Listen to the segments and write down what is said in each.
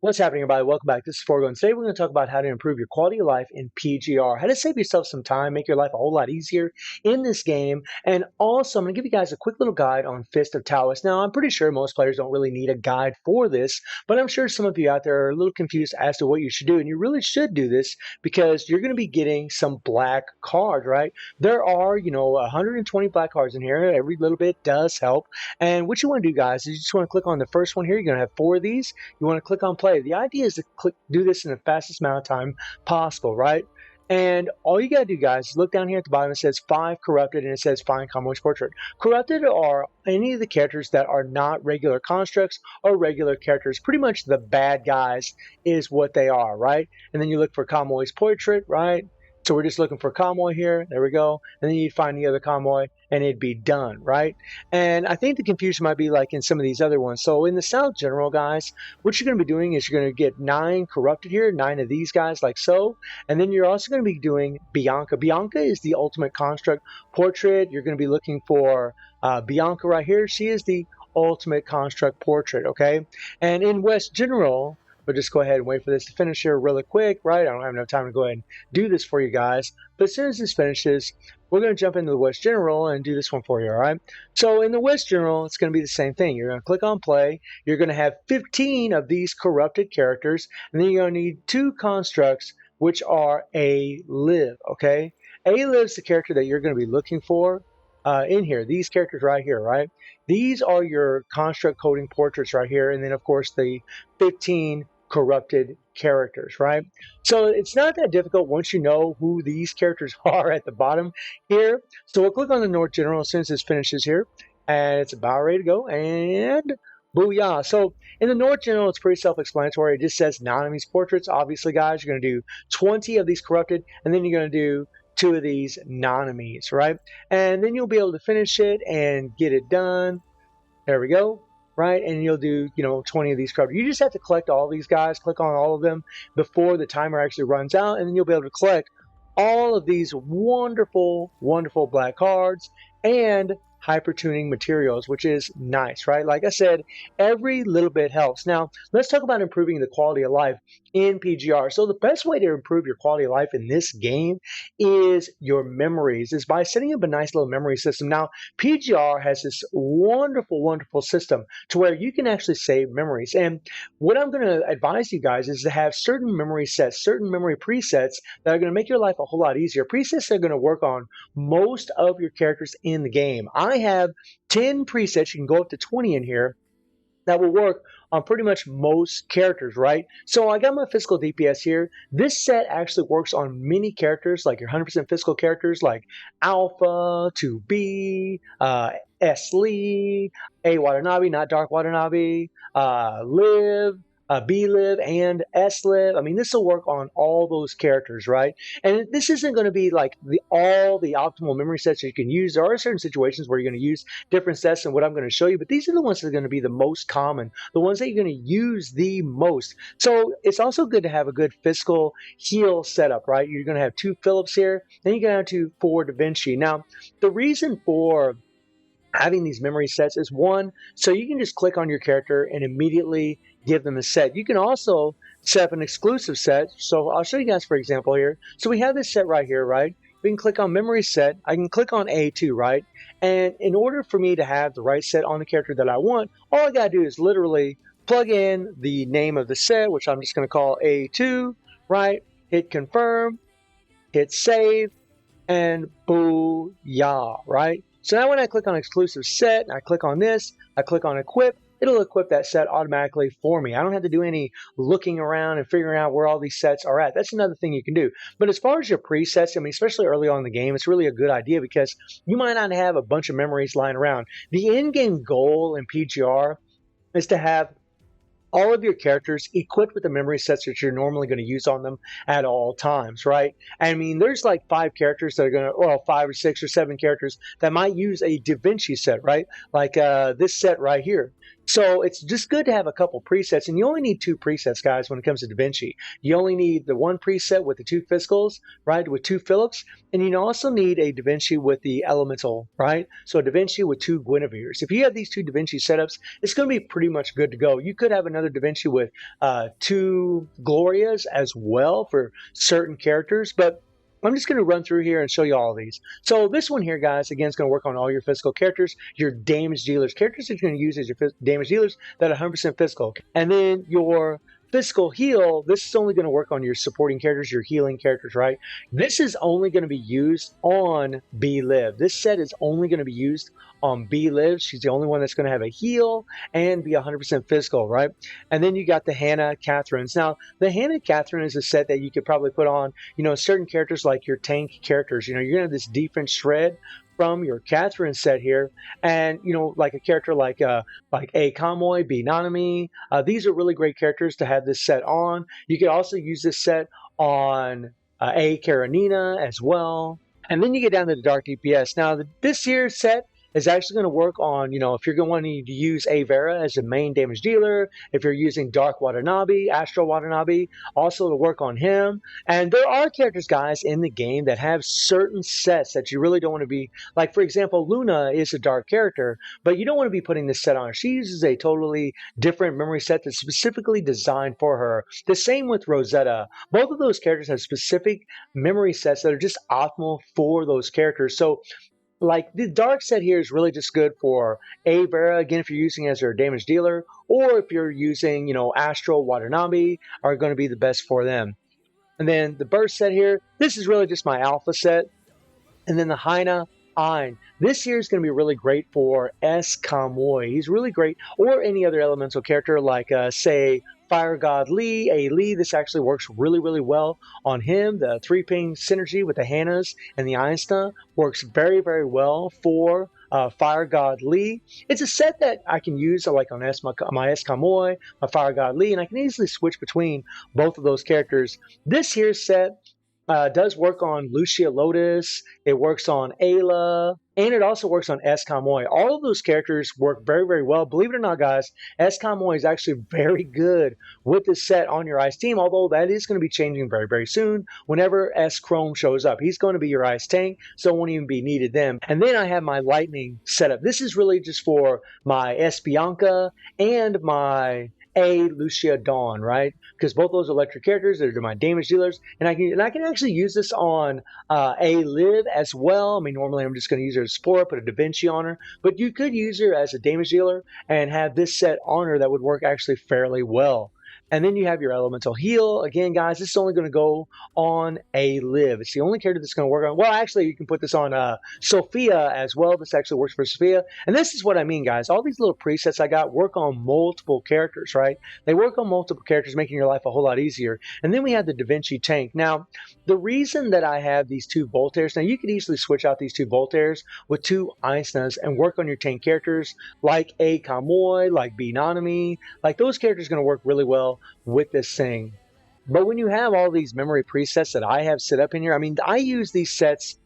What's happening, everybody? Welcome back. This is Forgo, and today we're going to talk about how to improve your quality of life in PGR, how to save yourself some time, make your life a whole lot easier in this game, and also I'm going to give you guys a quick little guide on Fist of Taoist. Now, I'm pretty sure most players don't really need a guide for this, but I'm sure some of you out there are a little confused as to what you should do, and you really should do this because you're going to be getting some black cards, right? There are, 120 black cards in here. Every little bit does help, and what you want to do, guys, is you just want to click on the first one here. You're going to have 4 of these. You want to click on play. The idea is to do this in the fastest amount of time possible, right? And all you got to do, guys, is look down here at the bottom. It says 5 corrupted, and it says find Convoy's portrait. Corrupted are any of the characters that are not regular constructs or regular characters. Pretty much the bad guys is what they are, right? And then you look for Convoy's portrait, right? So we're just looking for Convoy here. There we go. And then you find the other Convoy, and it'd be done, right? And I think the confusion might be like in some of these other ones. So in the South General, guys, what you're going to be doing is you're going to get 9 corrupted here, 9 of these guys like so. And then you're also going to be doing Bianca. Bianca is the ultimate construct portrait. You're going to be looking for Bianca right here. She is the ultimate construct portrait, okay? And in West General, we'll just go ahead and wait for this to finish here really quick, right? I don't have enough time to go ahead and do this for you guys. But as soon as this finishes, we're going to jump into the West General and do this one for you, all right? So in the West General, it's going to be the same thing. You're going to click on play. You're going to have 15 of these corrupted characters, and then you're going to need 2 constructs, which are a live, okay? A live is the character that you're going to be looking for in here. These characters right here, right? These are your construct coding portraits right here, and then, of course, the 15 corrupted characters, right? So it's not that difficult once you know who these characters are at the bottom here. So we'll click on the North General as soon as this finishes here, and it's about ready to go, and booyah. So in the North General, it's pretty self-explanatory. It just says non-enemies portraits. Obviously, guys, you're going to do 20 of these corrupted, and then you're going to do 2 of these non-enemies, right? And then you'll be able to finish it and get it done. There we go. Right, and you'll do 20 of these corrupted. You just have to collect all these guys, click on all of them before the timer actually runs out, and then you'll be able to collect all of these wonderful black cards and hyper tuning materials, which is nice, right? Like I said, every little bit helps. Now let's talk about improving the quality of life in PGR. So the best way to improve your quality of life in this game is your memories, is by setting up a nice little memory system. Now PGR has this wonderful system to where you can actually save memories, and what I'm going to advise you guys is to have certain memory sets, certain memory presets that are going to make your life a whole lot easier. Presets that are going to work on most of your characters in the game. I have 10 presets, you can go up to 20 in here, that will work on pretty much most characters, right? So I got my physical DPS here. This set actually works on many characters, like your 100% physical characters like Alpha, 2B, S. Lee, A. Watanabe, not Dark Watanabe, Liv, B-Liv and S-Liv. I mean, this will work on all those characters, right? And this isn't going to be like all the optimal memory sets that you can use. There are certain situations where you're going to use different sets and what I'm going to show you, but these are the ones that are going to be the most common, the ones that you're going to use the most. So it's also good to have a good physical heal setup, right? You're going to have 2 Phillips here, then you're going to have 4 Da Vinci. Now, the reason for having these memory sets is, one, so you can just click on your character and immediately give them a set. You can also set up an exclusive set. So I'll show you guys, for example, here. So we have this set right here, right? We can click on memory set. I can click on A2, right? And in order for me to have the right set on the character that I want, all I got to do is literally plug in the name of the set, which I'm just going to call A2, right? Hit confirm, hit save, and booyah, right? So now when I click on exclusive set, and I click on this, I click on equip, it'll equip that set automatically for me. I don't have to do any looking around and figuring out where all these sets are at. That's another thing you can do. But as far as your presets, I mean, especially early on in the game, it's really a good idea because you might not have a bunch of memories lying around. The in-game goal in PGR is to have all of your characters equipped with the memory sets that you're normally going to use on them at all times, right? I mean, there's like 5 characters that are going to, well, 5 or 6 or 7 characters that might use a Da Vinci set, right? Like this set right here. So it's just good to have a couple presets, and you only need two presets, guys, when it comes to DaVinci. You only need the one preset with the two physicals, right, with two Phillips, and you also need a DaVinci with the elemental, right? So a DaVinci with two Guinevere's. If you have these two DaVinci setups, it's going to be pretty much good to go. You could have another DaVinci with two Glorias as well for certain characters, but I'm just going to run through here and show you all of these. So this one here, guys, again, is going to work on all your physical characters, your damage dealers, characters that you're going to use as your damage dealers that are 100% physical. And then your physical heal, this is only going to work on your supporting characters, your healing characters, right? This is only going to be used on B-Liv. This set is only going to be used on B-Liv. She's the only one that's going to have a heal and be 100% physical, right? And then you got the Hannah Catherines. Now, the Hannah Catherine is a set that you could probably put on, certain characters like your tank characters. You're going to have this defense shred from your Catherine set here, and like a character like A Kamoy, B Nanami. These are really great characters to have this set on. You could also use this set on A Karenina as well. And then you get down to the Dark DPS. Now, this here set is actually going to work on, if you're going to use A Vera as the main damage dealer, if you're using Dark Watanabe, Astro Watanabe, also to work on him. And there are characters, guys, in the game that have certain sets that you really don't want to be, like, for example, Luna is a dark character, but you don't want to be putting this set on her. She uses a totally different memory set that's specifically designed for her. The same with Rosetta. Both of those characters have specific memory sets that are just optimal for those characters. So like the dark set here is really just good for A Vera, again, if you're using it as your damage dealer, or if you're using, Astro Watanabe, are going to be the best for them. And then the burst set here, this is really just my alpha set. And then the Haina Ein. This here is going to be really great for S. Kamoy. He's really great, or any other elemental character like, say, Fire God Lee, A Lee. This actually works really, really well on him. The 3-ping synergy with the Hannahs and the Einstein works very, very well for Fire God Lee. It's a set that I can use like on my S. Kamoy, my Fire God Lee, and I can easily switch between both of those characters. This here set does work on Lucia Lotus, it works on Ayla, and it also works on Escamoy. All of those characters work very, very well. Believe it or not, guys, Escamoy is actually very good with this set on your ice team, although that is going to be changing very, very soon. Whenever S Chrome shows up, he's going to be your ice tank, so it won't even be needed then. And then I have my lightning setup. This is really just for my S Bianca and my A Lucia Dawn, right? Because both those electric characters, they're my damage dealers, and I can actually use this on A Liv as well. I mean, normally I'm just going to use her as support, put a DaVinci on her, but you could use her as a damage dealer and have this set on her that would work actually fairly well. And then you have your elemental heal. Again, guys, this is only going to go on A Liv. It's the only character that's going to work on. Well, actually, you can put this on Sophia as well. This actually works for Sophia. And this is what I mean, guys. All these little presets I got work on multiple characters, right? They work on multiple characters, making your life a whole lot easier. And then we have the DaVinci tank. Now, the reason that I have these two Voltaires, now you could easily switch out these two Voltaires with two Einsteins and work on your tank characters like A Kamoy, like B Nanami. Like those characters are going to work really well with this thing. But when you have all these memory presets that I have set up in here, I mean, I use these sets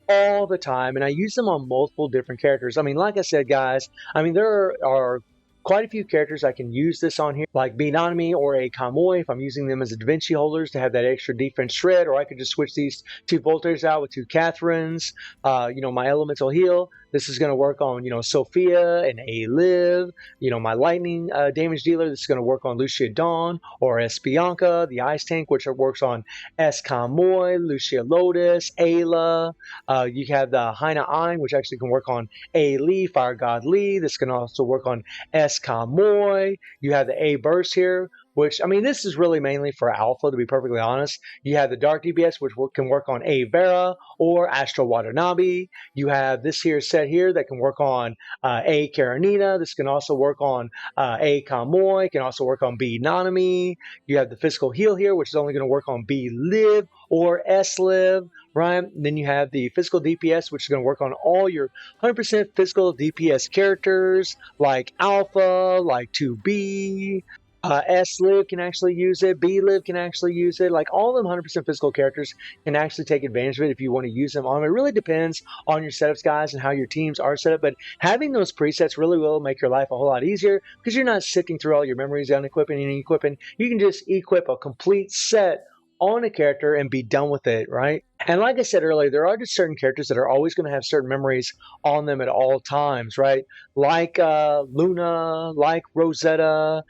all the time, and I use them on multiple different characters. I mean, like I said, guys, I mean, there are quite a few characters I can use this on here, like B Nanami or A Kamoy, if I'm using them as a DaVinci holders to have that extra defense shred, or I could just switch these two Voltaires out with two Catherines, my elemental heal. This is going to work on, Sophia and A Liv, my lightning damage dealer. This is going to work on Lucia Dawn or S Bianca, the ice tank, which works on S Kamoy, Lucia Lotus, Ayla. You have the Haina Ein, which actually can work on A Lee, Fire God Lee. This can also work on S Kamoy. You have the A Burst here, which, I mean, this is really mainly for alpha, to be perfectly honest. You have the Dark DPS, which can work on A Vera or Astro Watanabe. You have this here set here that can work on A Karenina. This can also work on A Kamoy. Can also work on B Nanami. You have the physical heal here, which is only going to work on B Liv or S Liv, right? Then you have the physical DPS, which is going to work on all your 100% physical DPS characters like Alpha, like 2B, S Live can actually use it. B Live can actually use it. Like all of them 100% physical characters can actually take advantage of it if you want to use them on. It really depends on your setups, guys, and how your teams are set up. But having those presets really will make your life a whole lot easier because you're not sifting through all your memories, unequipping and equipping. You can just equip a complete set on a character and be done with it, right? And like I said earlier, there are just certain characters that are always going to have certain memories on them at all times, right? Like Luna, like Rosetta,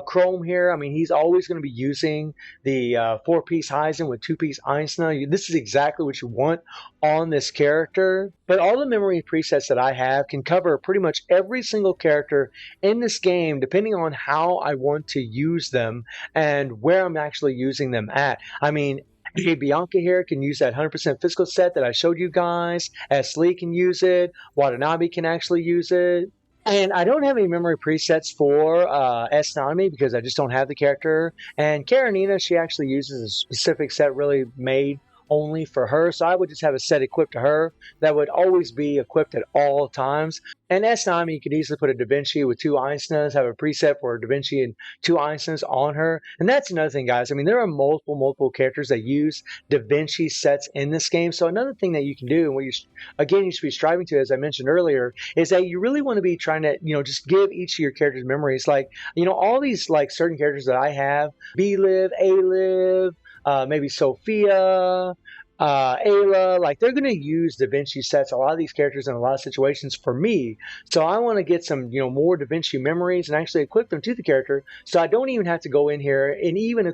Chrome here. I mean, he's always going to be using the 4-piece Heisen with 2-piece Einstein. This is exactly what you want on this character. But all the memory presets that I have can cover pretty much every single character in this game, depending on how I want to use them and where I'm actually using them at. I mean, Hey, Bianca here can use that 100% physical set that I showed you guys. S. Lee can use it. Watanabe can actually use it. And I don't have any memory presets for S. Nanami because I just don't have the character. And Karenina, she actually uses a specific set really made only for her. So I would just have a set equipped to her that would always be equipped at all times. And S. Nanami, you could easily put a Da Vinci with 2 Einsteins, have a preset for a Da Vinci and 2 Einsteins on her. And that's another thing, guys. I mean, there are multiple characters that use Da Vinci sets in this game. So another thing that you can do, and what you should be striving to, as I mentioned earlier, is that you really want to be trying to, just give each of your characters memories. Like, all these like certain characters that I have, B Live, A Live, maybe Sophia, Ayla, like they're going to use Da Vinci sets, a lot of these characters in a lot of situations for me. So I want to get some, more Da Vinci memories and actually equip them to the character. So I don't even have to go in here and even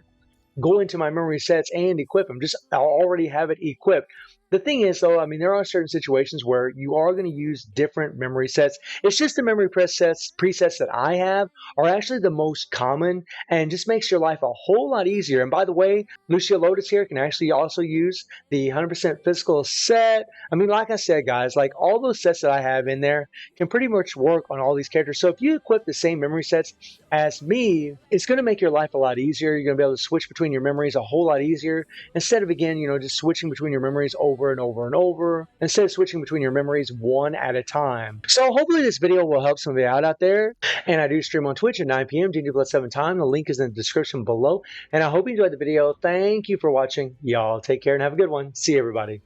go into my memory sets and equip them. Just I'll already have it equipped. The thing is, though, I mean, there are certain situations where you are going to use different memory sets. It's just the memory presets that I have are actually the most common and just makes your life a whole lot easier. And by the way, Lucia Lotus here can actually also use the 100% physical set. I mean, like I said, guys, like all those sets that I have in there can pretty much work on all these characters. So if you equip the same memory sets as me, it's going to make your life a lot easier. You're going to be able to switch between your memories a whole lot easier instead of, again, just switching between your memories over and over and over, instead of switching between your memories one at a time. So hopefully this video will help somebody out there. And I do stream on Twitch at 9 p.m. GG+7 time. The link is in the description below. And I hope you enjoyed the video. Thank you for watching. Y'all take care and have a good one. See you, everybody.